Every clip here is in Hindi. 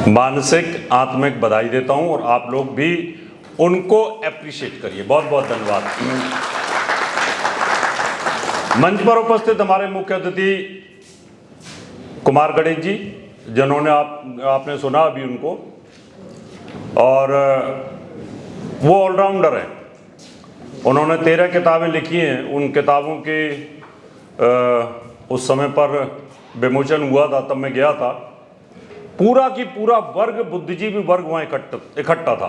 मानसिक आत्मिक बधाई देता हूं और आप लोग भी उनको अप्रिशिएट करिए। बहुत बहुत धन्यवाद। मंच पर उपस्थित हमारे मुख्य अतिथि कुमार गणेश जी, जिन्होंने आपने सुना अभी उनको, और वो ऑलराउंडर हैं। उन्होंने 13 किताबें लिखी हैं। उन किताबों के उस समय पर विमोचन हुआ था, तब मैं गया था। पूरा की पूरा वर्ग, बुद्धिजीवी वर्ग वहाँ इकट्ठा था।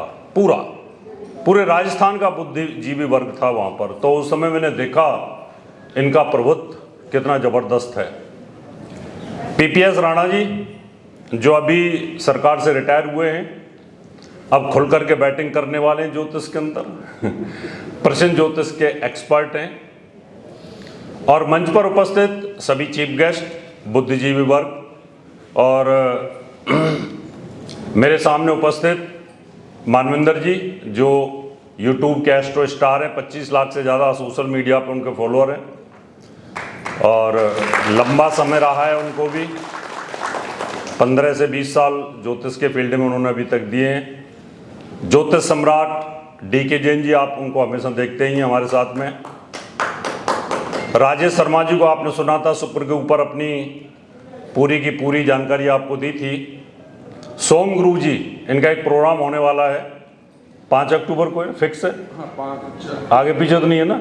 पूरे राजस्थान का बुद्धिजीवी वर्ग था वहाँ पर। तो उस समय मैंने देखा इनका प्रभुत्व कितना ज़बरदस्त है। पीपीएस राणा जी, जो अभी सरकार से रिटायर हुए हैं, अब खुल करके बैटिंग करने वाले हैं ज्योतिष के अंदर, प्रश्न ज्योतिष के एक्सपर्ट हैं। और मंच पर उपस्थित सभी चीफ गेस्ट, बुद्धिजीवी वर्ग, और मेरे सामने उपस्थित मानविंदर जी, जो यूट्यूब के एस्ट्रो स्टार हैं। 25 लाख से ज़्यादा सोशल मीडिया पर उनके फॉलोअर हैं और लंबा समय रहा है उनको भी। 15 से 20 साल ज्योतिष के फील्ड में उन्होंने अभी तक दिए हैं। ज्योतिष सम्राट DK जैन जी, आप उनको हमेशा देखते ही हैं हमारे साथ में। राजेश शर्मा जी को आपने सुना था, शुक्र के ऊपर अपनी पूरी की पूरी जानकारी आपको दी थी। सोम गुरु जी, इनका एक प्रोग्राम होने वाला है 5 अक्टूबर को, है फिक्स है? आगे पीछे तो नहीं है ना?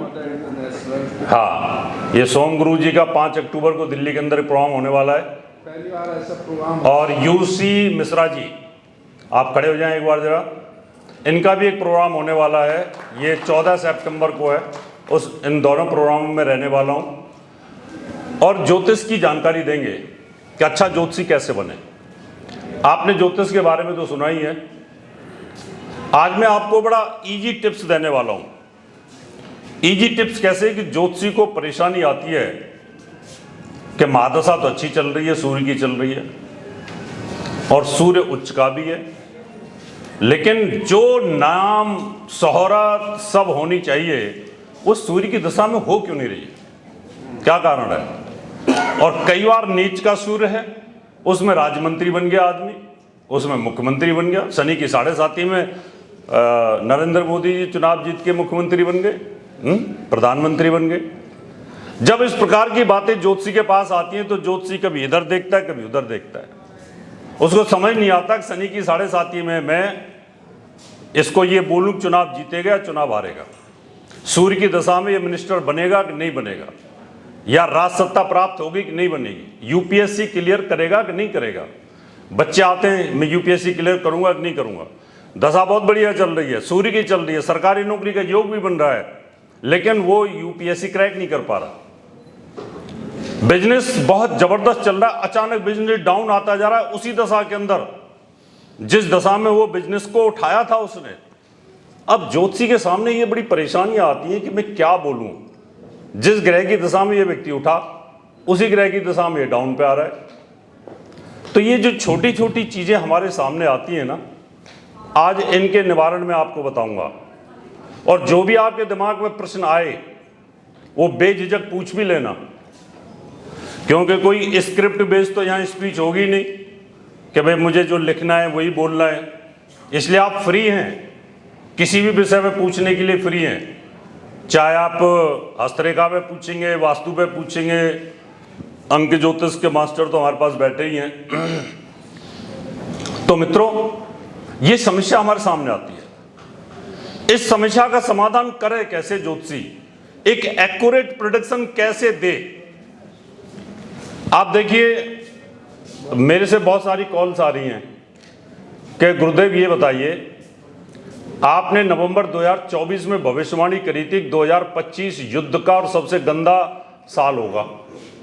हाँ, ये सोम गुरु जी का 5 अक्टूबर को दिल्ली के अंदर प्रोग्राम होने वाला है। पहली बार ऐसा प्रोग्राम। और UC मिश्रा जी, आप खड़े हो जाएं एक बार जरा। इनका भी एक प्रोग्राम होने वाला है, ये 14 सितंबर को है। इन दोनों प्रोग्रामों में रहने वाला हूँ और ज्योतिष की जानकारी देंगे कि अच्छा ज्योतिषी कैसे बने। आपने ज्योतिष के बारे में तो सुना ही है। आज मैं आपको बड़ा इजी टिप्स देने वाला हूँ। इजी टिप्स कैसे कि ज्योतिषी को परेशानी आती है कि महादशा तो अच्छी चल रही है, सूर्य की चल रही है और सूर्य उच्च का भी है, लेकिन जो नाम शोहरत सब होनी चाहिए वो सूर्य की दशा में हो क्यों नहीं रही है? क्या कारण है? और कई बार नीच का सूर्य है, उसमें राज्यमंत्री बन गया आदमी, उसमें मुख्यमंत्री बन गया। शनि की 7.5 में नरेंद्र मोदी जी चुनाव जीत के मुख्यमंत्री बन गए, प्रधानमंत्री बन गए। जब इस प्रकार की बातें ज्योतिषी के पास आती हैं तो ज्योतिषी कभी इधर देखता है, कभी उधर देखता है। उसको समझ नहीं आता कि शनि की 7.5 में मैं इसको ये बोलूं चुनाव जीतेगा, चुनाव हारेगा। सूर्य की दशा में ये मिनिस्टर बनेगा कि नहीं बनेगा, या राज सत्ता प्राप्त होगी कि नहीं बनेगी, UPSC क्लियर करेगा कि नहीं करेगा। बच्चे आते हैं, मैं UPSC क्लियर करूंगा कि नहीं करूंगा। दशा बहुत बढ़िया चल रही है, सूर्य की चल रही है, सरकारी नौकरी का योग भी बन रहा है, लेकिन वो UPSC क्रैक नहीं कर पा रहा। बिजनेस बहुत जबरदस्त चल रहा है, अचानक बिजनेस डाउन आता जा रहा है। उसी दशा के अंदर, जिस दशा में वो बिजनेस को उठाया था उसने। अब ज्योतिषी के सामने ये बड़ी परेशानियां आती हैं कि मैं क्या बोलूं। जिस ग्रह की दशा में ये व्यक्ति उठा, उसी ग्रह की दशा में ये डाउन पे आ रहा है। तो ये जो छोटी छोटी चीजें हमारे सामने आती हैं ना, आज इनके निवारण में आपको बताऊंगा। और जो भी आपके दिमाग में प्रश्न आए वो बेझिझक पूछ भी लेना, क्योंकि कोई स्क्रिप्ट बेस्ड तो यहाँ स्पीच होगी नहीं कि भाई मुझे जो लिखना है वही बोलना है। इसलिए आप फ्री हैं, किसी भी विषय में पूछने के लिए फ्री हैं। चाहे आप हस्तरेखा पे पूछेंगे, वास्तु पे पूछेंगे, अंक ज्योतिष के मास्टर तो हमारे पास बैठे ही हैं। तो मित्रों, ये समस्या हमारे सामने आती है। इस समस्या का समाधान करे कैसे ज्योतिषी, एक एक्यूरेट प्रेडिक्शन कैसे दे। आप देखिए, मेरे से बहुत सारी कॉल्स आ रही हैं कि गुरुदेव ये बताइए, आपने नवंबर 2024 में भविष्यवाणी करी थी 2025 युद्ध का और सबसे गंदा साल होगा,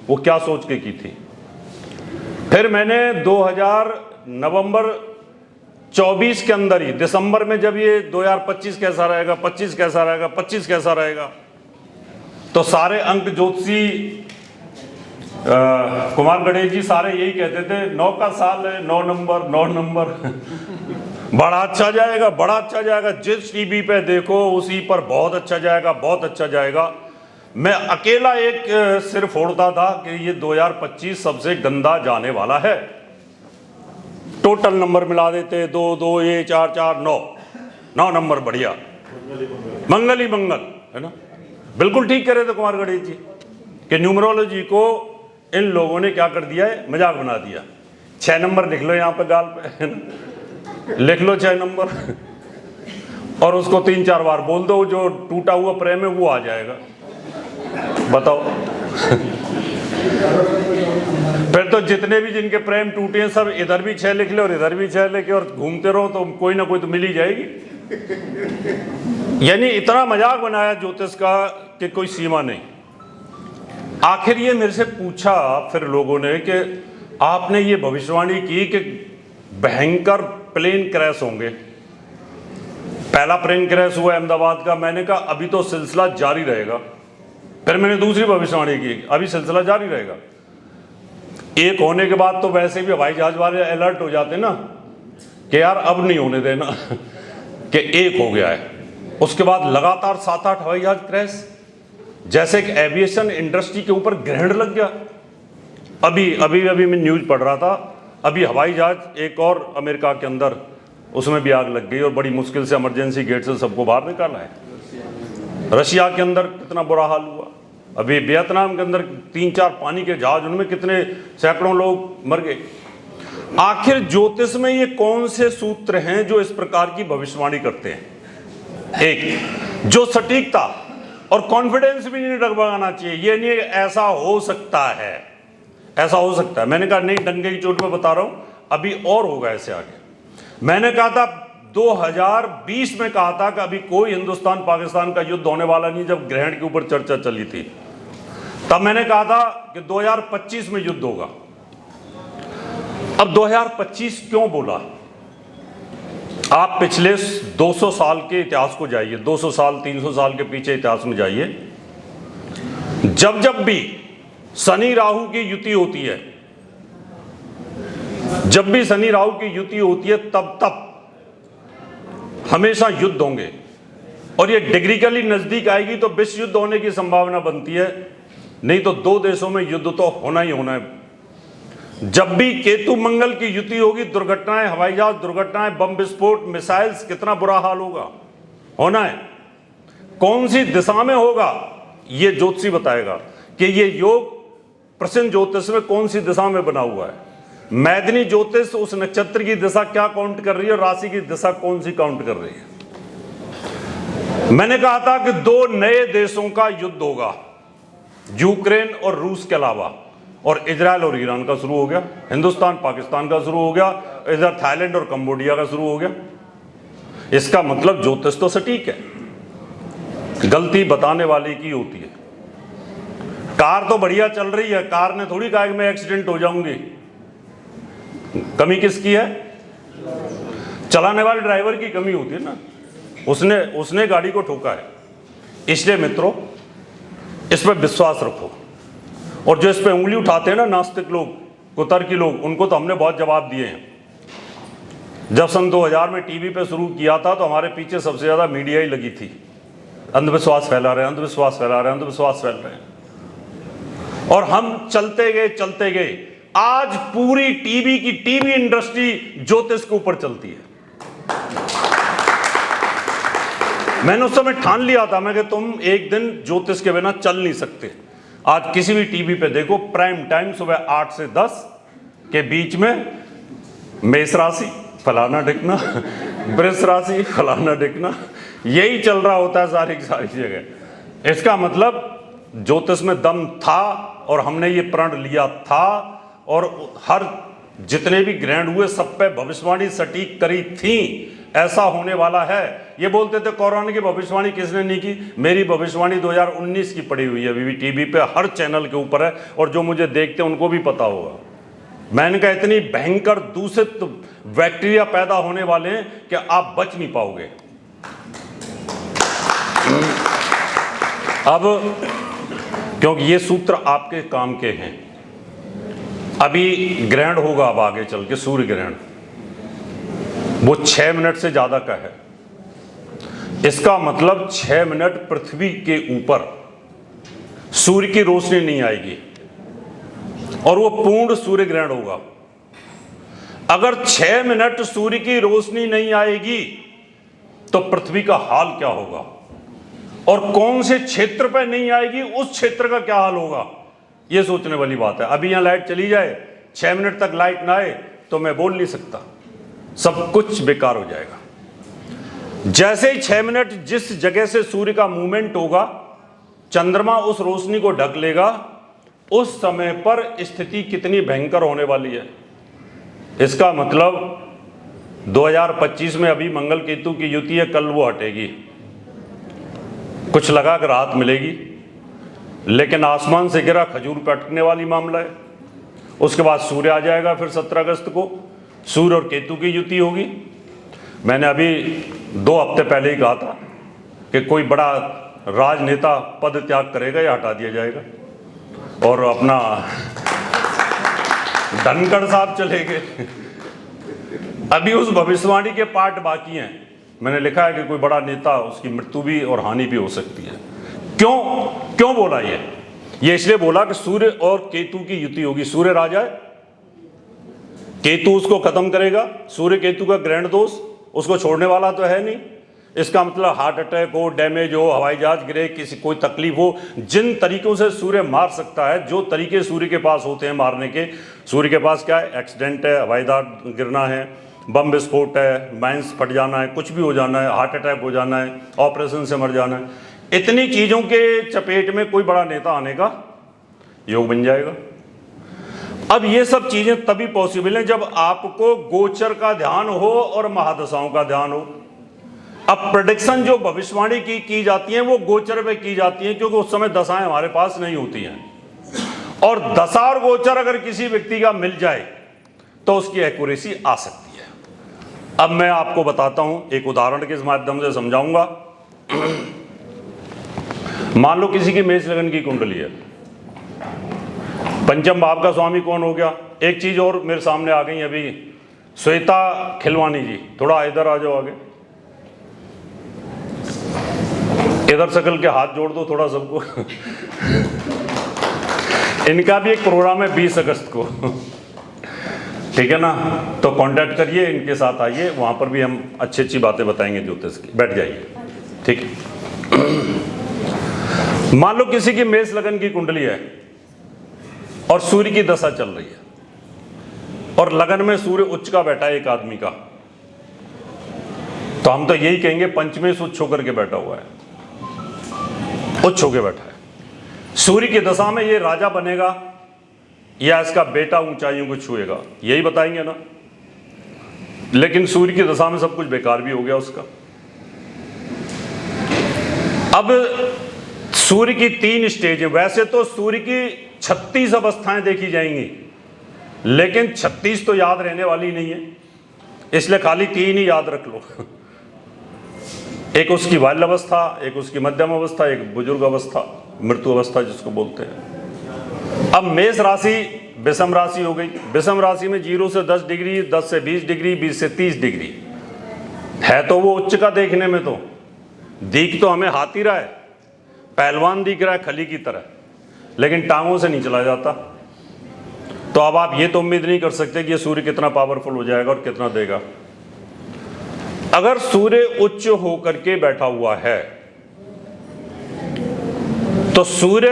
वो क्या सोच के की थी? फिर मैंने नवंबर 24 के अंदर ही, दिसंबर में, जब ये 2025 कैसा रहेगा, 25 कैसा रहेगा, 25 कैसा रहेगा, तो सारे अंक ज्योतिषी कुमार गणेश जी सारे यही कहते थे, 9 का साल है, 9 नंबर बड़ा अच्छा जाएगा, बड़ा अच्छा जाएगा। जिस टीवी पे देखो उसी पर बहुत अच्छा जाएगा, बहुत अच्छा जाएगा। मैं अकेला एक सिर फोड़ता था कि ये 2025 सबसे गंदा जाने वाला है। टोटल नंबर मिला देते 2 2 ये 4 4 9 9 नंबर बढ़िया, मंगल ही मंगल है ना। बिल्कुल ठीक कह रहे थे कुमार गणेश जी कि न्यूमरोलॉजी को इन लोगों ने क्या कर दिया है, मजाक बना दिया। 6 नंबर लिख लो यहाँ पे गाल पे है ना, लिख लो 6 नंबर और उसको 3-4 बार बोल दो, जो टूटा हुआ प्रेम है वो आ जाएगा। बताओ फिर तो जितने भी जिनके प्रेम टूटे हैं सब इधर भी 6 लिख ले और इधर भी 6 लिखे और घूमते रहो तो कोई ना कोई तो मिल ही जाएगी। यानी इतना मजाक बनाया ज्योतिष का कि कोई सीमा नहीं। आखिर ये मेरे से पूछा फिर लोगों ने कि आपने ये भविष्यवाणी की कि भयंकर प्लेन क्रैश होंगे। पहला प्लेन क्रैश हुआ अहमदाबाद का, मैंने कहा अभी तो सिलसिला जारी रहेगा। फिर मैंने दूसरी भविष्यवाणी की, अभी सिलसिला जारी रहेगा। एक होने के बाद तो वैसे भी हवाई जहाज वाले अलर्ट हो जाते ना कि यार अब नहीं होने देना कि एक हो गया है। उसके बाद लगातार 7-8 हवाई जहाज क्रैश, जैसे कि एविएशन इंडस्ट्री के ऊपर ग्रहण लग गया। अभी मैं न्यूज पढ़ रहा था, अभी हवाई जहाज एक और अमेरिका के अंदर उसमें भी आग लग गई और बड़ी मुश्किल से इमरजेंसी गेट से सबको बाहर निकाला है। रशिया के अंदर कितना बुरा हाल हुआ, अभी वियतनाम के अंदर 3-4 पानी के जहाज, उनमें कितने सैकड़ों लोग मर गए। आखिर ज्योतिष में ये कौन से सूत्र हैं जो इस प्रकार की भविष्यवाणी करते हैं? एक जो सटीकता और कॉन्फिडेंस भी नहीं डगमगाना चाहिए, ये नहीं ऐसा हो सकता है, ऐसा हो सकता है। मैंने कहा नहीं, डंके की चोट में बता रहा हूं, अभी और होगा ऐसे आगे। मैंने कहा था 2020 में कहा था कि अभी कोई हिंदुस्तान पाकिस्तान का युद्ध होने वाला नहीं, जब ग्रहण के ऊपर चर्चा चली थी तब मैंने कहा था कि 2025 में युद्ध होगा। अब 2025 क्यों बोला? आप पिछले 200 साल के इतिहास को जाइए, 200 साल 300 साल के पीछे इतिहास में जाइए। जब जब भी शनि राहु की युति होती है, जब भी शनि राहु की युति होती है तब तब हमेशा युद्ध होंगे और ये डिग्रिकली नजदीक आएगी तो विश्व युद्ध होने की संभावना बनती है, नहीं तो 2 देशों में युद्ध तो होना ही होना है। जब भी केतु मंगल की युति होगी, दुर्घटनाएं, हवाई जहाज दुर्घटनाएं, बम विस्फोट, मिसाइल्स, कितना बुरा हाल होगा, होना है। कौन सी दिशा में होगा ये ज्योतिषी बताएगा कि ये योग प्रश्न ज्योतिष में कौन सी दिशा में बना हुआ है। मैदिनी ज्योतिष उस नक्षत्र की दिशा क्या काउंट कर रही है और राशि की दिशा कौन सी काउंट कर रही है। मैंने कहा था कि 2 नए देशों का युद्ध होगा, यूक्रेन और रूस के अलावा, और इजराइल और ईरान का शुरू हो गया, हिंदुस्तान पाकिस्तान का शुरू हो गया, इधर थाईलैंड और कंबोडिया का शुरू हो गया। इसका मतलब ज्योतिष तो सटीक है, गलती बताने वाले की होती है। कार तो बढ़िया चल रही है, कार ने थोड़ी कहा कि मैं एक्सीडेंट हो जाऊंगी। कमी किसकी है? चलाने वाले ड्राइवर की कमी होती है ना, उसने गाड़ी को ठोका है। इसलिए मित्रों, इस पर विश्वास रखो। और जो इस पे उंगली उठाते हैं ना नास्तिक लोग, कुतर्की लोग, उनको तो हमने बहुत जवाब दिए हैं। जब सन 2000 में टीवी पे शुरू किया था तो हमारे पीछे सबसे ज्यादा मीडिया ही लगी थी, अंधविश्वास फैला रहे हैं, अंधविश्वास फैला रहे हैं, अंधविश्वास फैल रहे हैं। और हम चलते गए, आज पूरी टीवी इंडस्ट्री ज्योतिष के ऊपर चलती है। मैंने उस समय ठान लिया था, मैं कि तुम एक दिन ज्योतिष के बिना चल नहीं सकते। आज किसी भी टीवी पे देखो, प्राइम टाइम सुबह 8 से 10 के बीच में मेष राशि फलाना ढिकना, वृष राशि फलाना ढिकना, यही चल रहा होता है सारी की सारी जगह। इसका मतलब ज्योतिष में दम था और हमने ये प्रण लिया था, और हर जितने भी ग्रहण हुए सब पे भविष्यवाणी सटीक करी थी, ऐसा होने वाला है। ये बोलते थे कोरोना की भविष्यवाणी किसने नहीं की? मेरी भविष्यवाणी 2019 की पड़ी हुई है, अभी भी टीवी पे हर चैनल के ऊपर है, और जो मुझे देखते हैं उनको भी पता होगा। मैंने कहा इतनी भयंकर दूषित बैक्टीरिया पैदा होने वाले हैं कि आप बच नहीं पाओगे। अब क्योंकि ये सूत्र आपके काम के हैं। अभी ग्रहण होगा, अब आगे चल के सूर्य ग्रहण, वो 6 मिनट से ज्यादा का है। इसका मतलब 6 मिनट पृथ्वी के ऊपर सूर्य की रोशनी नहीं आएगी और वो पूर्ण सूर्य ग्रहण होगा। अगर 6 मिनट सूर्य की रोशनी नहीं आएगी तो पृथ्वी का हाल क्या होगा, और कौन से क्षेत्र पर नहीं आएगी उस क्षेत्र का क्या हाल होगा, यह सोचने वाली बात है। अभी यहां लाइट चली जाए, 6 मिनट तक लाइट ना आए तो मैं बोल नहीं सकता, सब कुछ बेकार हो जाएगा। जैसे ही 6 मिनट जिस जगह से सूर्य का मूवमेंट होगा, चंद्रमा उस रोशनी को ढक लेगा, उस समय पर स्थिति कितनी भयंकर होने वाली है। इसका मतलब 2025 में अभी मंगल केतु की युति है, कल वो हटेगी, कुछ लगा कर राहत मिलेगी, लेकिन आसमान से गिरा खजूर कटने वाली मामला है। उसके बाद सूर्य आ जाएगा, फिर 17 अगस्त को सूर्य और केतु की युति होगी। मैंने अभी 2 हफ्ते पहले ही कहा था कि कोई बड़ा राजनेता पद त्याग करेगा या हटा दिया जाएगा, और अपना धनखड़ साहब चले गए। अभी उस भविष्यवाणी के पार्ट बाकी हैं। मैंने लिखा है कि कोई बड़ा नेता, उसकी मृत्यु भी और हानि भी हो सकती है। क्यों बोला ये इसलिए बोला कि सूर्य और केतु की युति होगी। सूर्य राजा है, केतु उसको खत्म करेगा। सूर्य केतु का ग्रहण दोष उसको छोड़ने वाला तो है नहीं। इसका मतलब हार्ट अटैक हो, डैमेज हो, हवाई जहाज गिरे, किसी कोई तकलीफ हो, जिन तरीकों से सूर्य मार सकता है, जो तरीके सूर्य के पास होते हैं मारने के, सूर्य के पास क्या है, एक्सीडेंट है, हवाई जहाज गिरना है, बम विस्फोट है, माइंस फट जाना है, कुछ भी हो जाना है, हार्ट अटैक हो जाना है, ऑपरेशन से मर जाना है। इतनी चीज़ों के चपेट में कोई बड़ा नेता आने का योग बन जाएगा। अब ये सब चीज़ें तभी पॉसिबल हैं जब आपको गोचर का ध्यान हो और महादशाओं का ध्यान हो। अब प्रेडिक्शन जो भविष्यवाणी की जाती है वो गोचर पे की जाती है, क्योंकि उस समय दशाएं हमारे पास नहीं होती हैं, और दशा और गोचर अगर किसी व्यक्ति का मिल जाए तो उसकी एक्यूरेसी आ सकती है। अब मैं आपको बताता हूं, एक उदाहरण के माध्यम से समझाऊंगा। मान लो किसी की मेष लगन की कुंडली है, पंचम भाव का स्वामी कौन हो गया। एक चीज और मेरे सामने आ गई अभी, श्वेता खिलवानी जी, थोड़ा इधर आ जाओ आगे, इधर सकल के हाथ जोड़ दो थोड़ा सबको। इनका भी एक प्रोग्राम है 20 अगस्त को, ठीक है ना, तो कांटेक्ट करिए, इनके साथ आइए, वहां पर भी हम अच्छी अच्छी बातें बताएंगे ज्योतिष की। बैठ जाइए, ठीक है। मान लो किसी की मेष लगन की कुंडली है और सूर्य की दशा चल रही है, और लगन में सूर्य उच्च का बैठा है एक आदमी का, तो हम तो यही कहेंगे पंचमेश उच्च होकर के बैठा हुआ है, उच्च होकर बैठा है। सूर्य की दशा में ये राजा बनेगा या इसका बेटा ऊंचाइयों को छुएगा, यही बताएंगे ना। लेकिन सूर्य की दशा में सब कुछ बेकार भी हो गया उसका। अब सूर्य की 3 स्टेज है। वैसे तो सूर्य की 36 अवस्थाएं देखी जाएंगी, लेकिन 36 तो याद रहने वाली नहीं है, इसलिए खाली 3 ही याद रख लो। एक उसकी बाल्य अवस्था, एक उसकी मध्यम अवस्था, एक बुजुर्ग अवस्था, मृत्यु अवस्था जिसको बोलते हैं। अब मेष राशि विषम राशि हो गई। विषम राशि में 0 से 10 डिग्री, 10 से 20 डिग्री, 20 से 30 डिग्री है, तो वो उच्च का देखने में तो दिख तो हमें हाथी रहा है, पहलवान दिख रहा है खली की तरह, लेकिन टांगों से नहीं चला जाता। तो अब आप ये तो उम्मीद नहीं कर सकते कि ये सूर्य कितना पावरफुल हो जाएगा और कितना देगा। अगर सूर्य उच्च होकर के बैठा हुआ है तो सूर्य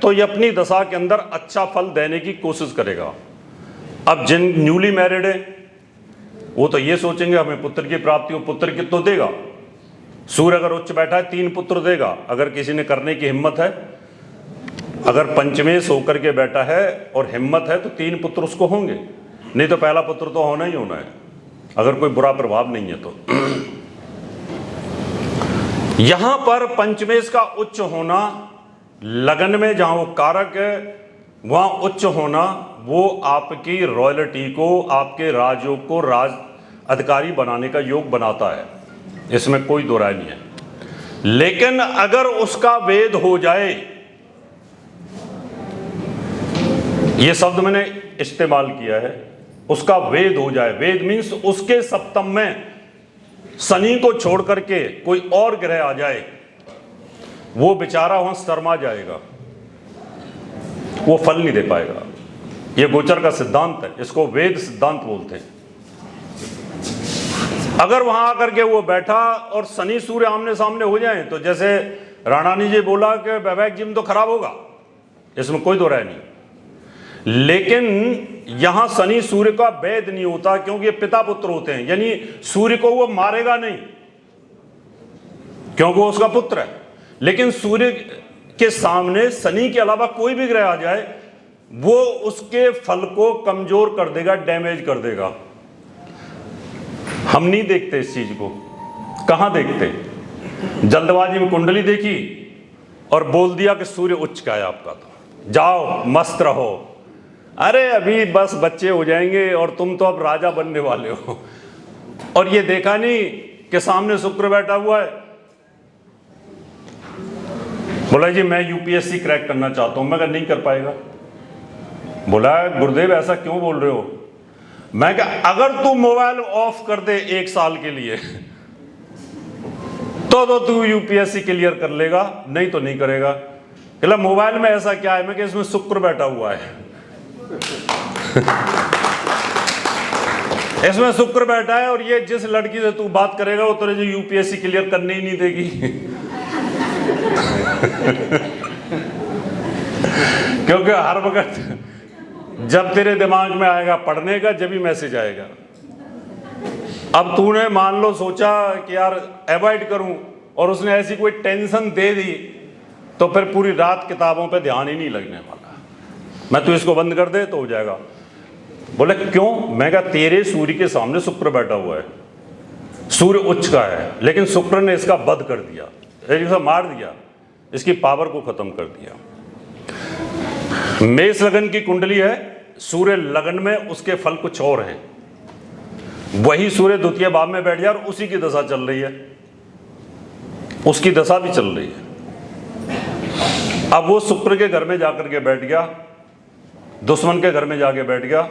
तो ये अपनी दशा के अंदर अच्छा फल देने की कोशिश करेगा। अब जिन न्यूली मैरिड है वो तो ये सोचेंगे हमें पुत्र की प्राप्ति हो, पुत्र की तो देगा। सूर्य अगर उच्च बैठा है 3 पुत्र देगा, अगर किसी ने करने की हिम्मत है। अगर पंचमेश होकर के बैठा है और हिम्मत है तो 3 पुत्र उसको होंगे, नहीं तो पहला पुत्र तो होना ही होना है, अगर कोई बुरा प्रभाव नहीं है तो। यहां पर पंचमेश का उच्च होना, लगन में जहां वो कारक है वहां उच्च होना, वो आपकी रॉयल्टी को, आपके राजयोग को राज अधिकारी बनाने का योग बनाता है, इसमें कोई दो राय नहीं है। लेकिन अगर उसका वेद हो जाए, यह शब्द मैंने इस्तेमाल किया है, उसका वेद हो जाए, वेद मीन्स उसके सप्तम में शनि को छोड़ करके कोई और ग्रह आ जाए, वो बेचारा वहां शर्मा जाएगा, वो फल नहीं दे पाएगा। ये गोचर का सिद्धांत है, इसको वेद सिद्धांत बोलते हैं। अगर वहां आकर के वो बैठा और शनि सूर्य आमने सामने हो जाएं, तो जैसे राणानी जी बोला कि वैवाहिक जीवन तो खराब होगा, इसमें कोई दो राय नहीं। लेकिन यहां शनि सूर्य का भेद नहीं होता, क्योंकि ये पिता पुत्र होते हैं, यानी सूर्य को वो मारेगा नहीं क्योंकि वो उसका पुत्र है। लेकिन सूर्य के सामने शनि के अलावा कोई भी ग्रह आ जाए, वो उसके फल को कमजोर कर देगा, डैमेज कर देगा। हम नहीं देखते इस चीज को। कहां देखते? जल्दबाजी में कुंडली देखी और बोल दिया कि सूर्य उच्च का है आपका, तो जाओ मस्त रहो। अरे अभी बस बच्चे हो जाएंगे और तुम तो अब राजा बनने वाले हो। और ये देखा नहीं कि सामने शुक्र बैठा हुआ है, बोला जी मैं यूपीएससी क्रैक करना चाहता हूं। मैं कहा नहीं कर पाएगा। बोला गुरुदेव ऐसा क्यों बोल रहे हो? मैं कहा अगर तू मोबाइल ऑफ कर दे 1 साल के लिए तो तू यूपीएससी क्लियर कर लेगा, नहीं तो नहीं करेगा। कहला मोबाइल में ऐसा क्या है? मैं कि इसमें शुक्र बैठा हुआ है। इसमें शुक्र बैठा है और ये जिस लड़की से तू बात करेगा वो तुझे यूपीएससी क्लियर करने ही नहीं देगी। क्योंकि हर वक्त जब तेरे दिमाग में आएगा पढ़ने का, जब भी मैसेज आएगा। अब तूने मान लो सोचा कि यार अवॉइड करूं और उसने ऐसी कोई टेंशन दे दी, तो फिर पूरी रात किताबों पे ध्यान ही नहीं लगने वाला। मैं तू इसको बंद कर दे तो हो जाएगा। बोले क्यों? मैं कहा तेरे सूर्य के सामने शुक्र बैठा हुआ है, सूर्य उच्च का है, लेकिन शुक्र ने इसका वध कर दिया, इसका मार दिया, इसकी पावर को खत्म कर दिया। मेष लगन की कुंडली है, सूर्य लगन में, उसके फल कुछ और हैं। वही सूर्य द्वितीय भाव में बैठ जाए और उसी की दशा चल रही है, उसकी दशा भी चल रही है। अब वो शुक्र के घर में जाकर के बैठ गया, दुश्मन के घर में जाके बैठ गया,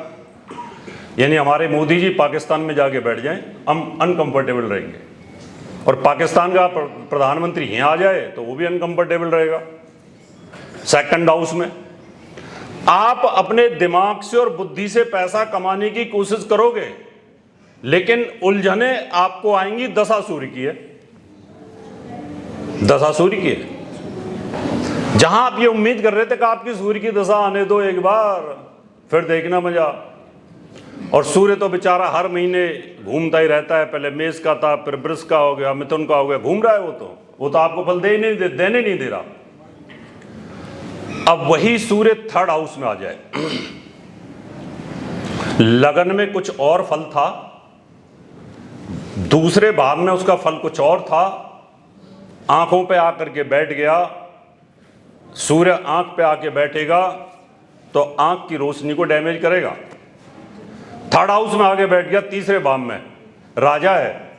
यानी हमारे मोदी जी पाकिस्तान में जाके बैठ जाएं, हम अनकंफर्टेबल रहेंगे। और पाकिस्तान का प्रधानमंत्री यहां आ जाए तो वो भी अनकंफर्टेबल रहेगा। सेकंड हाउस में आप अपने दिमाग से और बुद्धि से पैसा कमाने की कोशिश करोगे, लेकिन उलझने आपको आएंगी। दशा सूर्य की है, दशा सूर्य की है। जहां आप ये उम्मीद कर रहे थे कि आपकी सूर्य की दशा आने दो एक बार, फिर देखना मजा। और सूर्य तो बेचारा हर महीने घूमता ही रहता है। पहले मेष का था, फिर वृष का हो गया, मिथुन का हो गया, घूम रहा है। वो तो आपको फल देने नहीं दे रहा। अब वही सूर्य थर्ड हाउस में आ जाए, लगन में कुछ और फल था, दूसरे भाव में उसका फल कुछ और था, आंखों पे आकर के बैठ गया। सूर्य आंख पे आके बैठेगा तो आंख की रोशनी को डैमेज करेगा। थर्ड हाउस में आके बैठ गया, तीसरे भाव में, राजा है,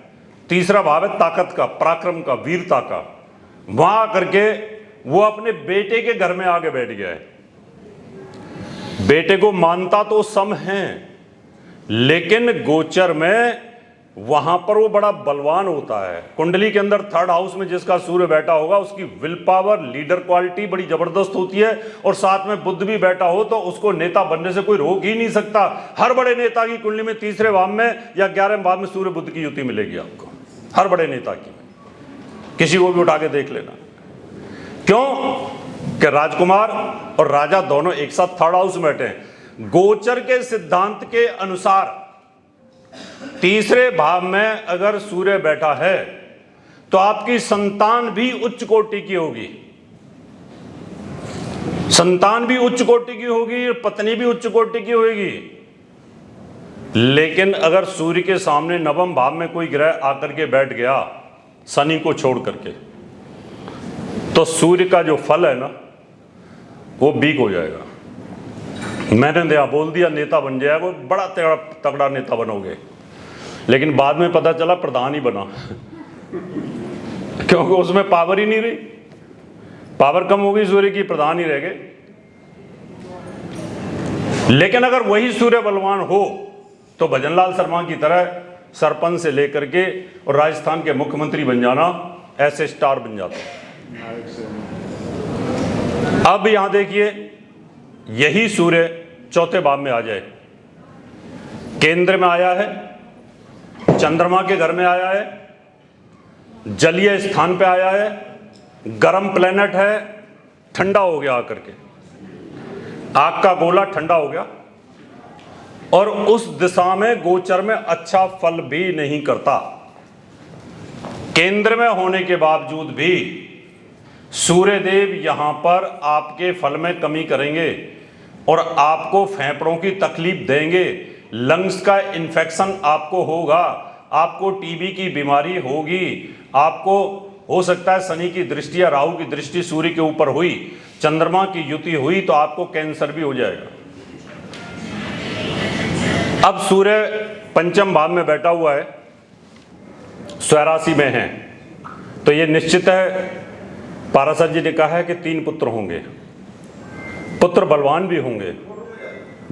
तीसरा भाव है ताकत का, पराक्रम का, वीरता का। वहां आकर के वो अपने बेटे के घर में आके बैठ गया है। बेटे को मानता तो सम है, लेकिन गोचर में वहां पर वो बड़ा बलवान होता है। कुंडली के अंदर थर्ड हाउस में जिसका सूर्य बैठा होगा, उसकी विल पावर, लीडर क्वालिटी बड़ी जबरदस्त होती है। और साथ में बुध भी बैठा हो तो उसको नेता बनने से कोई रोक ही नहीं सकता। हर बड़े नेता की कुंडली में तीसरे भाव में या 11वें भाव में सूर्य बुध की युति मिलेगी आपको, हर बड़े नेता की। किसी को भी उठा के देख लेना। क्यों कि राजकुमार और राजा दोनों एक साथ थर्ड हाउस में बैठे हैं। गोचर के सिद्धांत के अनुसार तीसरे भाव में अगर सूर्य बैठा है तो आपकी संतान भी उच्च कोटि की होगी, संतान भी उच्च कोटि की होगी, पत्नी भी उच्च कोटि की होगी। लेकिन अगर सूर्य के सामने नवम भाव में कोई ग्रह आकर के बैठ गया, शनि को छोड़ करके, तो सूर्य का जो फल है ना वो वीक हो जाएगा। मैंने बोल दिया नेता बन जाएगा, वो बड़ा तगड़ा नेता बनोगे, लेकिन बाद में पता चला प्रधान ही बना क्योंकि उसमें पावर ही नहीं रही, पावर कम हो गई सूर्य की, प्रधान ही रह गए। लेकिन अगर वही सूर्य बलवान हो तो भजनलाल शर्मा की तरह सरपंच से लेकर के और राजस्थान के मुख्यमंत्री बन जाना, ऐसे स्टार बन जाता। अब यहां देखिए, यही सूर्य चौथे भाव में आ जाए, केंद्र में आया है चंद्रमा के घर में आया है, जलीय स्थान पे आया है, गर्म प्लेनेट है, ठंडा हो गया आकर के, आग का गोला ठंडा हो गया और उस दिशा में गोचर में अच्छा फल भी नहीं करता। केंद्र में होने के बावजूद भी सूर्य देव यहां पर आपके फल में कमी करेंगे और आपको फेफड़ों की तकलीफ देंगे, लंग्स का इन्फेक्शन आपको होगा, आपको टीबी की बीमारी होगी, आपको हो सकता है शनि की दृष्टि या राहु की दृष्टि सूर्य के ऊपर हुई, चंद्रमा की युति हुई तो आपको कैंसर भी हो जाएगा। अब सूर्य पंचम भाव में बैठा हुआ है, स्वराशि में है, तो ये निश्चित है, पाराशर जी ने कहा है कि 3 पुत्र होंगे, पुत्र बलवान भी होंगे,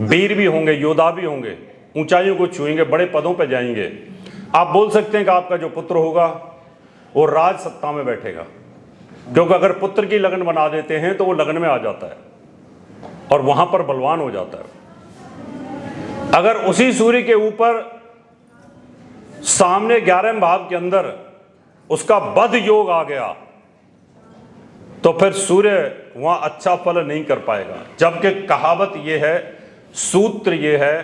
वीर भी होंगे, योद्धा भी होंगे, ऊंचाइयों को छुएंगे, बड़े पदों पर जाएंगे। आप बोल सकते हैं कि आपका जो पुत्र होगा वो राज सत्ता में बैठेगा, क्योंकि अगर पुत्र की लगन बना देते हैं तो वो लगन में आ जाता है और वहां पर बलवान हो जाता है। अगर उसी सूर्य के ऊपर सामने 11वें भाव के अंदर उसका बद योग आ गया तो फिर सूर्य वहां अच्छा फल नहीं कर पाएगा। जबकि कहावत यह है, सूत्र यह है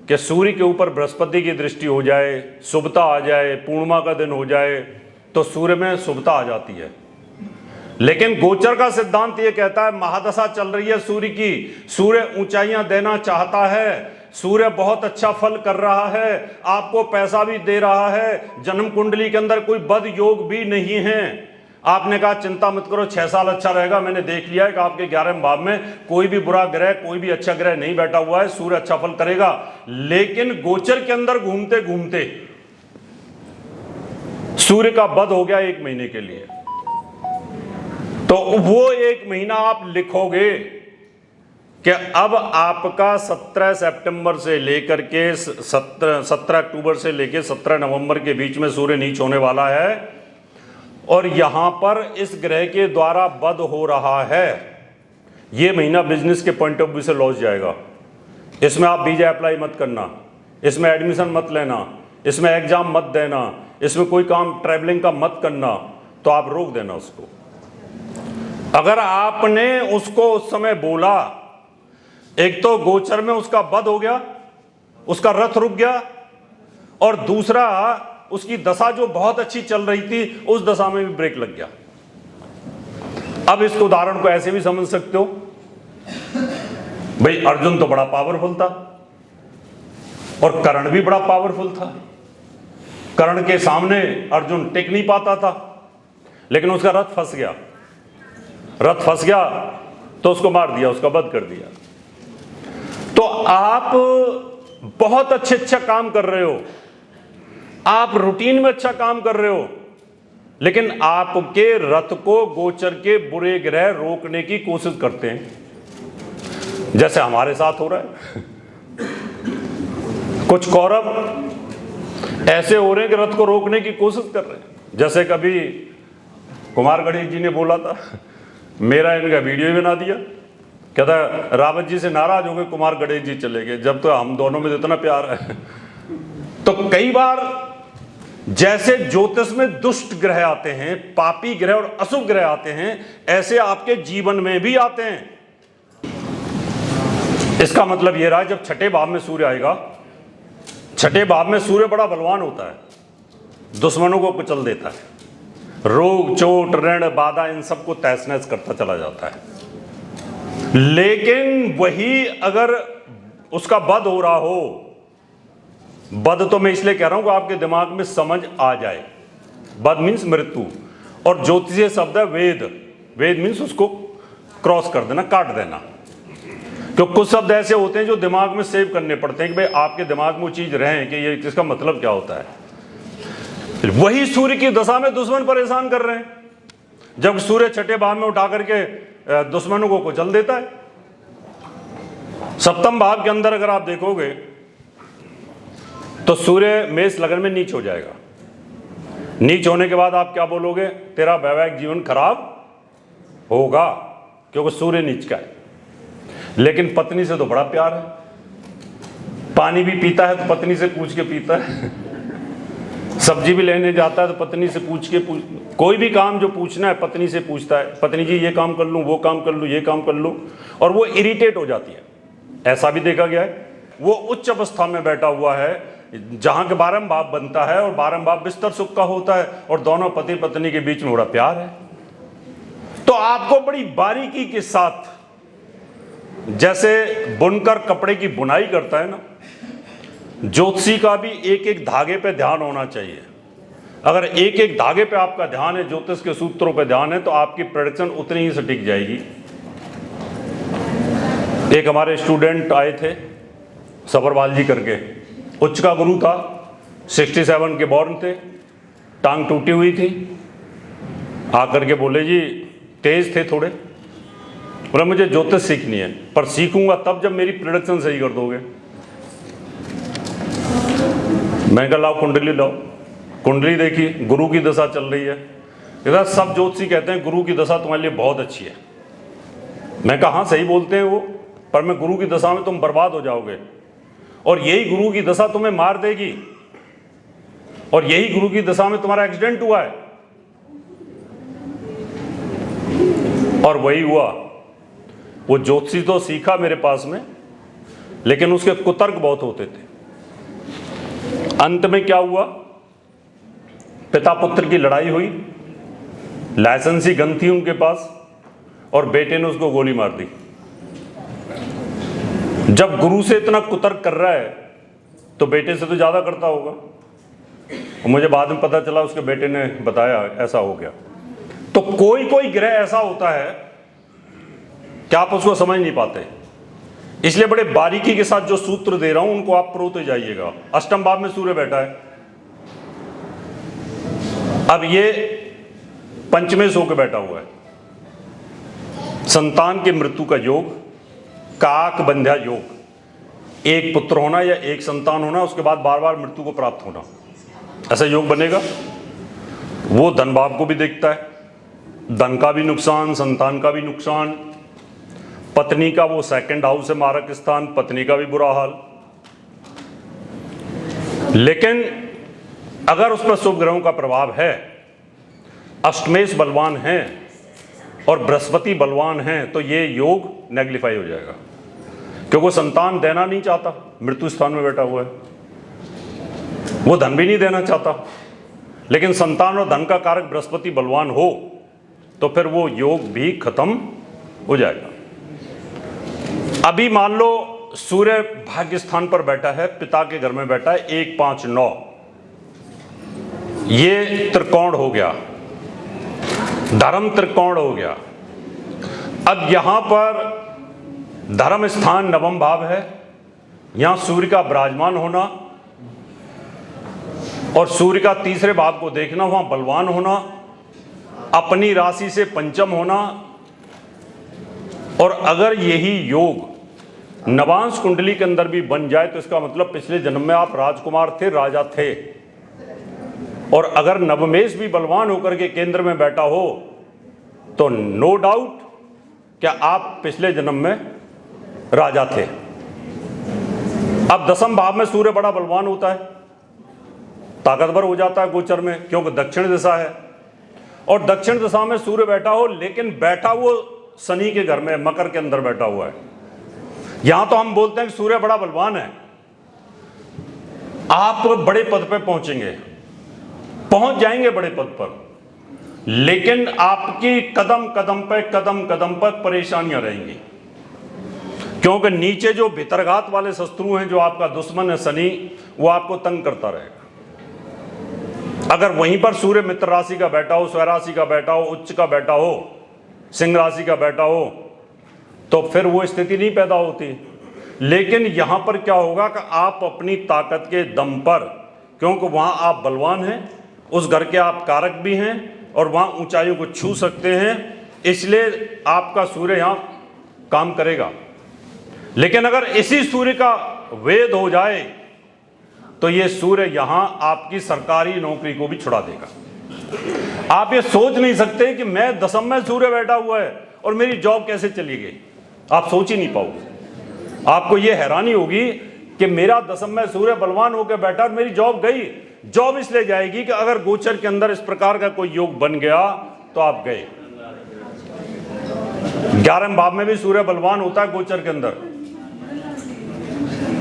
कि सूर्य के ऊपर बृहस्पति की दृष्टि हो जाए, शुभता आ जाए, पूर्णिमा का दिन हो जाए तो सूर्य में शुभता आ जाती है। लेकिन गोचर का सिद्धांत यह कहता है, महादशा चल रही है सूर्य की, सूर्य ऊंचाइयां देना चाहता है, सूर्य बहुत अच्छा फल कर रहा है, आपको पैसा भी दे रहा है, जन्म कुंडली के अंदर कोई बद योग भी नहीं है। आपने कहा चिंता मत करो, 6 साल अच्छा रहेगा, मैंने देख लिया है कि आपके 11वें भाव में कोई भी बुरा ग्रह, कोई भी अच्छा ग्रह नहीं बैठा हुआ है, सूर्य अच्छा फल करेगा। लेकिन गोचर के अंदर घूमते घूमते सूर्य का बद हो गया 1 महीने के लिए, तो वो 1 महीना आप लिखोगे कि अब आपका 17 सितंबर से लेकर के 17 अक्टूबर से लेकर 17 नवंबर के बीच में सूर्य नीच होने वाला है और यहां पर इस ग्रह के द्वारा बद हो रहा है। ये महीना बिजनेस के पॉइंट ऑफ व्यू से लॉस जाएगा। इसमें आप वीजा अप्लाई मत करना, इसमें एडमिशन मत लेना, इसमें एग्जाम मत देना, इसमें कोई काम ट्रैवलिंग का मत करना, तो आप रोक देना उसको। अगर आपने उसको उस समय बोला, एक तो गोचर में उसका बद हो गया, उसका रथ रुक गया, और दूसरा उसकी दशा जो बहुत अच्छी चल रही थी उस दशा में भी ब्रेक लग गया। अब इस उदाहरण को ऐसे भी समझ सकते हो, भाई अर्जुन तो बड़ा पावरफुल था और कर्ण भी बड़ा पावरफुल था, कर्ण के सामने अर्जुन टिक नहीं पाता था, लेकिन उसका रथ फंस गया, रथ फंस गया तो उसको मार दिया, उसका वध कर दिया। तो आप बहुत अच्छा काम कर रहे हो, आप रूटीन में अच्छा काम कर रहे हो, लेकिन आपके रथ को गोचर के बुरे ग्रह रोकने की कोशिश करते हैं, जैसे हमारे साथ हो रहा है। कुछ कौरव ऐसे हो रहे हैं कि रथ को रोकने की कोशिश कर रहे हैं। जैसे कभी कुमार गणेश जी ने बोला था, मेरा इनका वीडियो ही बना दिया, कहता रावत जी से नाराज हो गए, कुमार गणेश जी चले गए, जब तो हम दोनों में इतना प्यार है। तो कई बार जैसे ज्योतिष में दुष्ट ग्रह आते हैं, पापी ग्रह और अशुभ ग्रह आते हैं, ऐसे आपके जीवन में भी आते हैं। इसका मतलब यह रहा, जब 6ठे भाव में सूर्य आएगा, 6ठे भाव में सूर्य बड़ा बलवान होता है, दुश्मनों को कुचल देता है, रोग चोट ऋण बाधा इन सबको तहस नहस करता चला जाता है। लेकिन वही अगर उसका बद हो रहा हो, बद तो मैं इसलिए कह रहा हूं कि आपके दिमाग में समझ आ जाए, बद मीन्स मृत्यु, और ज्योतिषीय शब्द है वेद, वेद मीन्स उसको क्रॉस कर देना, काट देना। तो कुछ शब्द ऐसे होते हैं जो दिमाग में सेव करने पड़ते हैं कि भाई आपके दिमाग में वो चीज रहे कि ये इसका मतलब क्या होता है। वही सूर्य की दशा में दुश्मन परेशान कर रहे हैं, जब सूर्य 6ठे भाव में उठा करके दुश्मनों को कुचल देता है। 7वें भाव के अंदर अगर आप देखोगे तो सूर्य मेष लगन में नीच हो जाएगा। नीच होने के बाद आप क्या बोलोगे, तेरा वैवाहिक जीवन खराब होगा, क्योंकि सूर्य नीच का है। लेकिन पत्नी से तो बड़ा प्यार है, पानी भी पीता है तो पत्नी से पूछ के पीता है। सब्जी भी लेने जाता है तो पत्नी से कोई भी काम जो पूछना है पत्नी से पूछता है, पत्नी जी ये काम कर लूँ, वो काम कर लूँ, ये काम कर लूँ, और वो इरिटेट हो जाती है। ऐसा भी देखा गया है। वो उच्च अवस्था में बैठा हुआ है जहाँ के 12 बाप बनता है और 12 बाप बिस्तर सुख का होता है और दोनों पति पत्नी के बीच में बड़ा प्यार है। तो आपको बड़ी बारीकी के साथ, जैसे बुनकर कपड़े की बुनाई करता है ना, ज्योतिषी का भी एक एक धागे पे ध्यान होना चाहिए। अगर एक एक धागे पे आपका ध्यान है, ज्योतिष के सूत्रों पे ध्यान है, तो आपकी प्रेडिक्शन उतनी ही सटीक जाएगी। एक हमारे स्टूडेंट आए थे सफरवाल जी करके, उच्च का गुरु था, 67 के बॉर्न थे, टांग टूटी हुई थी। आकर के बोले जी, तेज थे थोड़े, बोला मुझे ज्योतिष सीखनी है, पर सीखूंगा तब जब मेरी प्रेडिक्शन सही कर दोगे। मैं कहा लाओ कुंडली लाओ। कुंडली देखी, गुरु की दशा चल रही है। इधर सब ज्योतिषी कहते हैं गुरु की दशा तुम्हारे लिए बहुत अच्छी है। मैं कहा हाँ सही बोलते हैं वो, पर मैं गुरु की दशा में तुम बर्बाद हो जाओगे, और यही गुरु की दशा तुम्हें मार देगी, और यही गुरु की दशा में तुम्हारा एक्सीडेंट हुआ है। और वही हुआ। वो ज्योतिषी तो सीखा मेरे पास में, लेकिन उसके कुतर्क बहुत होते थे। अंत में क्या हुआ, पिता पुत्र की लड़ाई हुई, लाइसेंसी गन थी उनके पास, और बेटे ने उसको गोली मार दी। जब गुरु से इतना कुतर्क कर रहा है तो बेटे से तो ज्यादा करता होगा। और मुझे बाद में पता चला, उसके बेटे ने बताया ऐसा हो गया। तो कोई कोई ग्रह ऐसा होता है कि आप उसको समझ नहीं पाते। इसलिए बड़े बारीकी के साथ जो सूत्र दे रहा हूं उनको आप परोते जाइएगा। अष्टम भाव में सूर्य बैठा है, अब ये पंचमें सो के बैठा हुआ है। संतान की मृत्यु का योग, काक बंध्या योग, एक पुत्र होना या एक संतान होना, उसके बाद बार बार मृत्यु को प्राप्त होना, ऐसा योग बनेगा। वो धन भाव को भी देखता है, धन का भी नुकसान, संतान का भी नुकसान, पत्नी का वो सेकंड हाउस है मारक स्थान, पत्नी का भी बुरा हाल। लेकिन अगर उस पर शुभ ग्रहों का प्रभाव है, अष्टमेश बलवान है और बृहस्पति बलवान है, तो ये योग नेग्लिफाई हो जाएगा, क्योंकि वो संतान देना नहीं चाहता, मृत्यु स्थान में बैठा हुआ है। वो धन भी नहीं देना चाहता, लेकिन संतान और धन का कारक बृहस्पति बलवान हो तो फिर वो योग भी खत्म हो जाएगा। अभी मान लो सूर्य भाग्य स्थान पर बैठा है, पिता के घर में बैठा है, 1 5 9, ये त्रिकोण हो गया, धर्म त्रिकोण हो गया। अब यहां पर धर्म स्थान नवम भाव है, यहां सूर्य का विराजमान होना और सूर्य का तीसरे भाव को देखना, वहां बलवान होना, अपनी राशि से पंचम होना। और अगर यही योग नवांश कुंडली के अंदर भी बन जाए तो इसका मतलब पिछले जन्म में आप राजकुमार थे, राजा थे। और अगर नवमेश भी बलवान होकर के केंद्र में बैठा हो तो नो डाउट क्या आप पिछले जन्म में राजा थे। अब दसम भाव में सूर्य बड़ा बलवान होता है, ताकतवर हो जाता है गोचर में, क्योंकि दक्षिण दिशा है। और दक्षिण दिशा में सूर्य बैठा हो, लेकिन बैठा वो शनि के घर में, मकर के अंदर बैठा हुआ है। यहां तो हम बोलते हैं कि सूर्य बड़ा बलवान है, आप बड़े पद पे पहुंचेंगे, पहुंच जाएंगे बड़े पद पर, लेकिन आपकी कदम कदम पर परेशानियां रहेंगी, क्योंकि नीचे जो भितरघात वाले शत्रु हैं, जो आपका दुश्मन है शनि, वो आपको तंग करता रहेगा। अगर वहीं पर सूर्य मित्र राशि का बैठा हो, स्वराशि का बैठा हो, उच्च का बैठा हो, सिंह राशि का बैठा हो, तो फिर वो स्थिति नहीं पैदा होती। लेकिन यहां पर क्या होगा कि आप अपनी ताकत के दम पर, क्योंकि वहां आप बलवान हैं, उस घर के आप कारक भी हैं और वहां ऊंचाइयों को छू सकते हैं, इसलिए आपका सूर्य यहां काम करेगा। लेकिन अगर इसी सूर्य का वेद हो जाए तो ये सूर्य यहां आपकी सरकारी नौकरी को भी छुड़ा देगा। आप ये सोच नहीं सकते कि मैं दसम में सूर्य बैठा हुआ है और मेरी जॉब कैसे चली गई, आप सोच ही नहीं पाओगे। आपको ये हैरानी होगी कि मेरा दसम में सूर्य बलवान होकर बैठा और मेरी जॉब गई, जॉब इसलिए जाएगी कि अगर गोचर के अंदर इस प्रकार का कोई योग बन गया तो आप गए। 11वें भाव में भी सूर्य बलवान होता है गोचर के अंदर,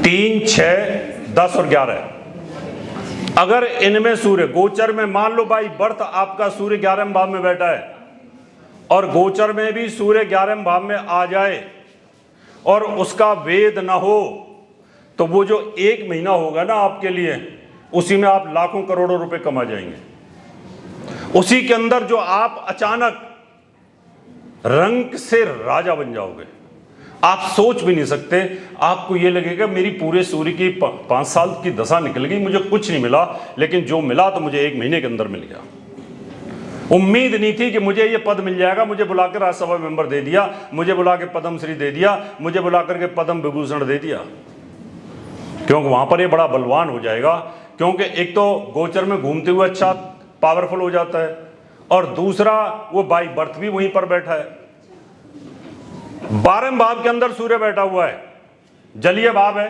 3, 6, 10 और 11। अगर इनमें सूर्य गोचर में, मान लो बाई बर्थ आपका सूर्य 11वें भाव में बैठा है और गोचर में भी सूर्य 11वें भाव में आ जाए और उसका वेद ना हो, तो वो जो 1 महीना होगा ना आपके लिए, उसी में आप लाखों करोड़ों रुपए कमा जाएंगे। उसी के अंदर जो आप अचानक रंग से राजा बन जाओगे। आप सोच भी नहीं सकते, आपको ये लगेगा मेरी पूरे सूर्य की 5 साल की दशा निकल गई, मुझे कुछ नहीं मिला, लेकिन जो मिला तो मुझे 1 महीने के अंदर मिल गया। उम्मीद नहीं थी कि मुझे ये पद मिल जाएगा, मुझे बुलाकर राज्यसभा मेंबर दे दिया, मुझे बुला के पद्म श्री दे दिया, मुझे बुलाकर के पद्म विभूषण दे दिया। क्योंकि वहां पर ये बड़ा बलवान हो जाएगा, क्योंकि एक तो गोचर में घूमते हुए अच्छा पावरफुल हो जाता है, और दूसरा वो बाई बर्थ भी वहीं पर बैठा है। 12वें भाव के अंदर सूर्य बैठा हुआ है, जलीय भाव है,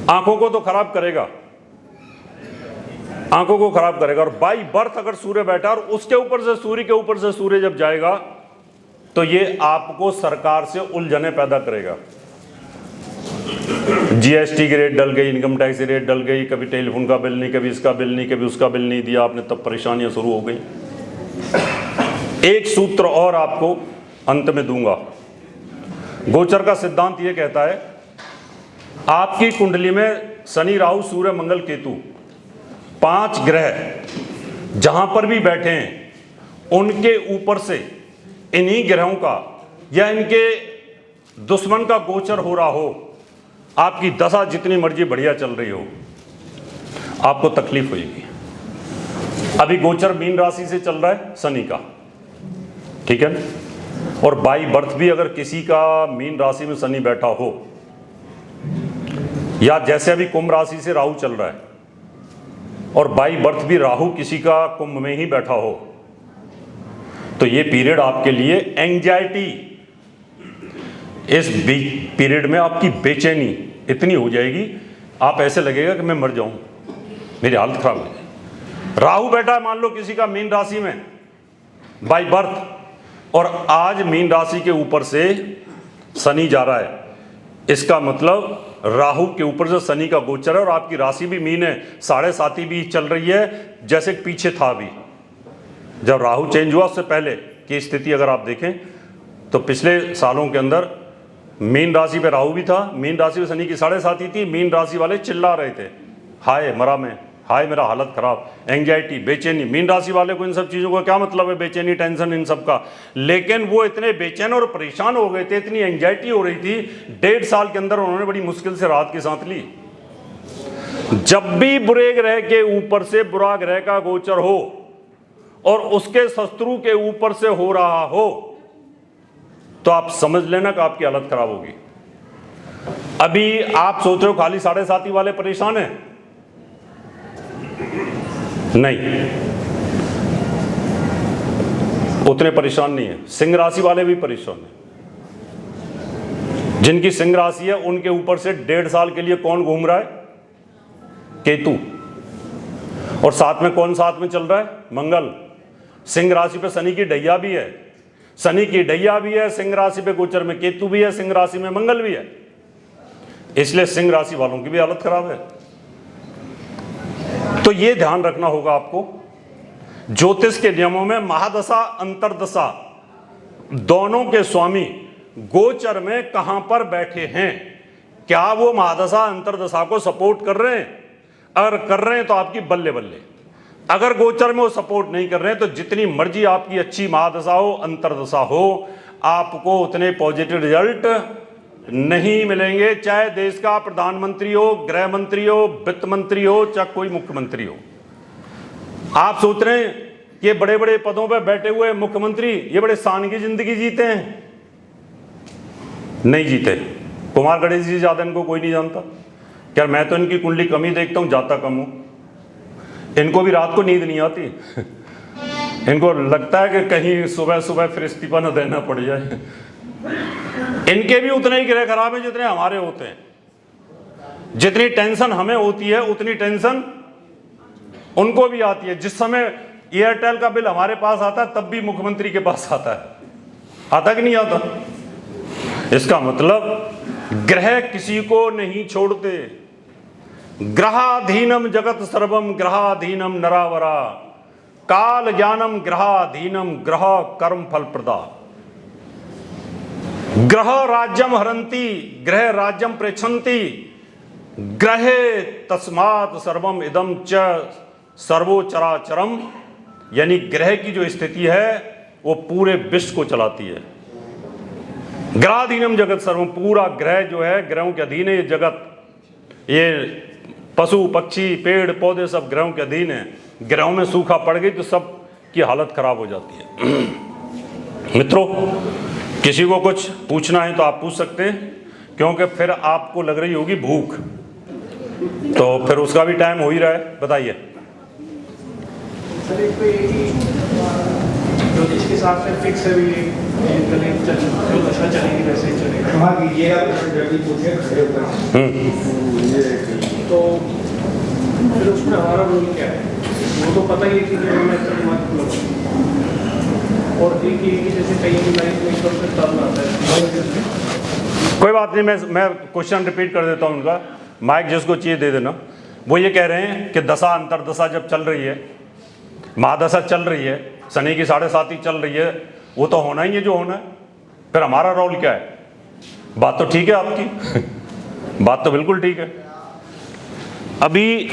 आंखों को तो खराब करेगा, आंखों को खराब करेगा। और बाई बर्थ अगर सूर्य बैठा और उसके ऊपर से सूर्य के ऊपर से सूर्य जब जाएगा तो ये आपको सरकार से उलझने पैदा करेगा। जीएसटी की रेट डल गई, इनकम टैक्स की रेट डल गई, कभी टेलीफोन का बिल नहीं, कभी इसका बिल नहीं, कभी उसका बिल नहीं दिया आपने, तब परेशानियां शुरू हो गई। एक सूत्र और आपको अंत में दूंगा। गोचर का सिद्धांत यह कहता है, आपकी कुंडली में शनि, राहु, सूर्य, मंगल, केतु 5 ग्रह जहां पर भी बैठे हैं, उनके ऊपर से इन्हीं ग्रहों का या इनके दुश्मन का गोचर हो रहा हो, आपकी दशा जितनी मर्जी बढ़िया चल रही हो, आपको तकलीफ होगी। अभी गोचर मीन राशि से चल रहा है शनि का, ठीक है, और बाई बर्थ भी अगर किसी का मीन राशि में शनि बैठा हो, या जैसे अभी कुंभ राशि से राहु चल रहा है और बाई बर्थ भी राहु किसी का कुंभ में ही बैठा हो, तो ये पीरियड आपके लिए एंजाइटी, इस पीरियड में आपकी बेचैनी इतनी हो जाएगी, आप ऐसे लगेगा कि मैं मर जाऊं, मेरी हालत खराब हो जाए। राहु बैठा है मान लो किसी का मीन राशि में बाई बर्थ, और आज मीन राशि के ऊपर से शनि जा रहा है, इसका मतलब राहु के ऊपर से शनि का गोचर है और आपकी राशि भी मीन है, 7.5 भी चल रही है, जैसे पीछे था। अभी जब राहु चेंज हुआ उससे पहले की स्थिति अगर आप देखें तो पिछले सालों के अंदर मीन राशि पे राहु भी था, मीन राशि पे शनि की 7.5 थी, मीन राशि वाले चिल्ला रहे थे, हाय मरा मैं, हाय मेरा हालत खराब, एंजाइटी, बेचैनी। मीन राशि वाले को इन सब चीज़ों का क्या मतलब है, बेचैनी, टेंशन, इन सब का, लेकिन वो इतने बेचैन और परेशान हो गए थे, इतनी एंजाइटी हो रही थी, 1.5 साल के अंदर उन्होंने बड़ी मुश्किल से राहत की सांस ली। जब भी बुरे ग्रह के ऊपर से बुरा ग्रह का गोचर हो और उसके शत्रु के ऊपर से हो रहा हो, तो आप समझ लेना कि आपकी हालत खराब होगी। अभी आप सोच रहे हो खाली 7.5 वाले परेशान हैं, नहीं, उतने परेशान नहीं है, सिंह राशि वाले भी परेशान हैं। जिनकी सिंह राशि है उनके ऊपर से 1.5 साल के लिए कौन घूम रहा है, केतु, और साथ में कौन साथ में चल रहा है, मंगल। सिंह राशि पे शनि की ढैया भी है, शनि की ढैया भी है, सिंह राशि पे गोचर में केतु भी है, सिंह राशि में मंगल भी है, इसलिए सिंह राशि वालों की भी हालत खराब है। तो ये ध्यान रखना होगा आपको, ज्योतिष के नियमों में महादशा अंतरदशा दोनों के स्वामी गोचर में कहां पर बैठे हैं, क्या वो महादशा अंतरदशा को सपोर्ट कर रहे हैं, अगर कर रहे हैं तो आपकी बल्ले बल्ले, अगर गोचर में वो सपोर्ट नहीं कर रहे हैं तो जितनी मर्जी आपकी अच्छी महादशा हो, अंतरदशा हो, आपको उतने पॉजिटिव रिजल्ट नहीं मिलेंगे, चाहे देश का प्रधानमंत्री हो, गृह मंत्री हो, वित्त मंत्री हो, चाहे कोई मुख्यमंत्री हो। आप सोच रहे हैं कि बड़े बड़े पदों पर बैठे हुए मुख्यमंत्री ये बड़े शान की जिंदगी जीते हैं, नहीं जीते। कुमार गणेश जी ज्यादा इनको कोई नहीं जानता, क्या मैं तो इनकी कुंडली कम ही देखता हूं, जाता कम हूं, इनको भी रात को नींद नहीं आती। इनको लगता है कि कहीं सुबह सुबह फिर इस्तीफा न देना पड़ जाए। इनके भी उतने ही ग्रह खराब है जितने हमारे होते हैं, जितनी टेंशन हमें होती है उतनी टेंशन उनको भी आती है। जिस समय एयरटेल का बिल हमारे पास आता है तब भी मुख्यमंत्री के पास आता है, आता कि नहीं आता? इसका मतलब ग्रह किसी को नहीं छोड़ते। ग्रहाधीनम जगत सर्वम ग्रहाधीनम नरावरा काल ज्ञानम ग्रहाधीनम ग्रह कर्म फल प्रदा। ग्रह राज्यम हरंती ग्रह राज्यम प्रेक्षन्ति ग्रहे तस्मात् सर्वम इदम च सर्वो चराचरम। यानी ग्रह की जो स्थिति है वो पूरे विश्व को चलाती है। ग्रहाधीनम जगत सर्वम, पूरा ग्रह जो है ग्रहों के अधीन है। ये जगत, ये पशु पक्षी पेड़ पौधे सब ग्रहों के अधीन है। ग्रहों में सूखा पड़ गई तो सब की हालत खराब हो जाती है। मित्रों, किसी को कुछ पूछना है तो आप पूछ सकते हैं, क्योंकि फिर आपको लग रही होगी भूख, तो फिर उसका भी टाइम हो ही रहा है। बताइए। सर, एक तो ये कि ज्योतिष के साथ में फिक्स है भी जो दशा चलेगी वैसे ही चलेगा। तो फिर उसमें हमारा रोल क्या है? वो तो पता ही है कि मैं और एक ही कि जैसे कहीं लाइफ में एकदम से टर्न आता है। कोई बात नहीं, मैं क्वेश्चन रिपीट कर देता हूँ उनका। माइक जिसको चाहिए दे देना। वो ये कह रहे हैं कि दशा अंतरदशा जब चल रही है, महादशा चल रही है, शनि की 7.5 चल रही है, वो तो होना ही है जो होना है। फिर हमारा रोल क्या है? बात तो ठीक है आपकी बात तो बिल्कुल ठीक है। अभी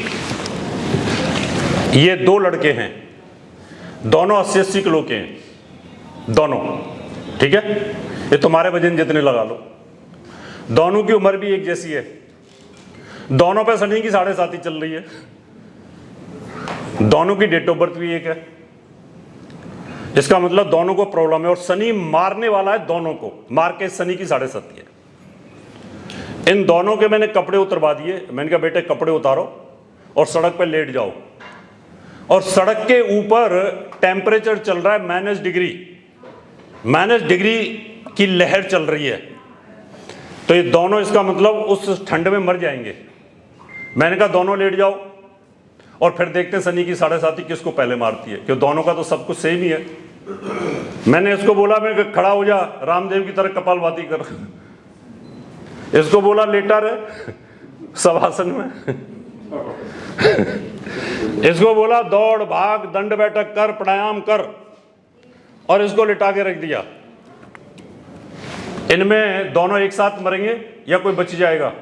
ये 2 लड़के हैं, दोनों 80-80 किलो के हैं, दोनों, ठीक है? ये तुम्हारे वजन जितने लगा लो। दोनों की उम्र भी एक जैसी है, दोनों पे शनि की 7.5 चल रही है, दोनों की डेट ऑफ बर्थ भी एक है। इसका मतलब दोनों को प्रॉब्लम है और शनि मारने वाला है, दोनों को मार के शनि की 7.5 है। इन दोनों के मैंने कपड़े उतरवा दिए। मैंने कहा बेटे कपड़े उतारो और सड़क पर लेट जाओ। और सड़क के ऊपर टेम्परेचर चल रहा है माइनस डिग्री की लहर चल रही है। तो ये दोनों, इसका मतलब उस ठंड में मर जाएंगे। मैंने कहा दोनों लेट जाओ और फिर देखते हैं शनि की 7.5 किसको पहले मारती है, क्योंकि दोनों का तो सब कुछ सेम ही है। मैंने इसको बोला मैं खड़ा हो जा, रामदेव की तरह कपालभाति कर। इसको बोला लेटा रहे शवासन में। इसको बोला दौड़ भाग दंड बैठक कर प्राणायाम कर, और इसको लिटा के रख दिया। इनमें दोनों एक साथ मरेंगे या कोई बच जाएगा?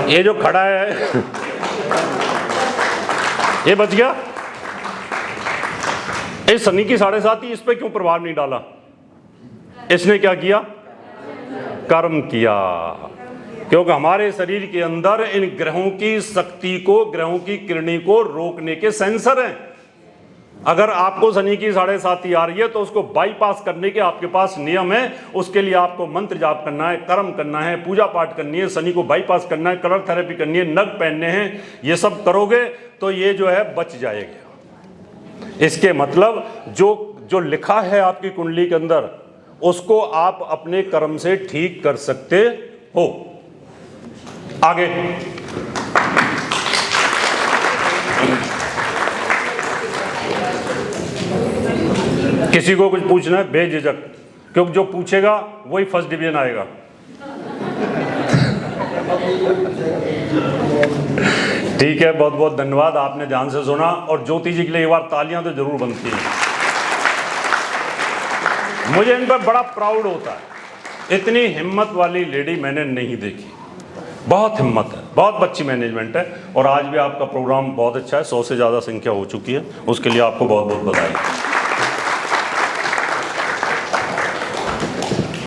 ये जो खड़ा है ये बच गया। इस शनि की 7.5 इस पे क्यों प्रभाव नहीं डाला? इसने क्या किया? कर्म किया। क्योंकि हमारे शरीर के अंदर इन ग्रहों की शक्ति को, ग्रहों की किरणें को रोकने के सेंसर हैं। अगर आपको शनि की 7.5 आ रही है तो उसको बाईपास करने के आपके पास नियम है। उसके लिए आपको मंत्र जाप करना है, कर्म करना है, पूजा पाठ करनी है, शनि को बाईपास करना है, कलर थेरेपी करनी है, नग पहनने हैं। ये सब करोगे तो ये जो है बच जाएगा। इसके मतलब जो लिखा है आपकी कुंडली के अंदर, उसको आप अपने कर्म से ठीक कर सकते हो। आगे किसी को कुछ पूछना है बेझिझक, क्योंकि जो पूछेगा वही फर्स्ट डिवीजन आएगा। ठीक है, बहुत बहुत धन्यवाद, आपने ध्यान से सुना। और ज्योति जी के लिए एक बार तालियां तो जरूर बनती हैं। मुझे इन पर बड़ा प्राउड होता है। इतनी हिम्मत वाली लेडी मैंने नहीं देखी। बहुत हिम्मत है, बहुत अच्छी मैनेजमेंट है। और आज भी आपका प्रोग्राम बहुत अच्छा है, 100 से ज़्यादा संख्या हो चुकी है, उसके लिए आपको बहुत बहुत बधाई।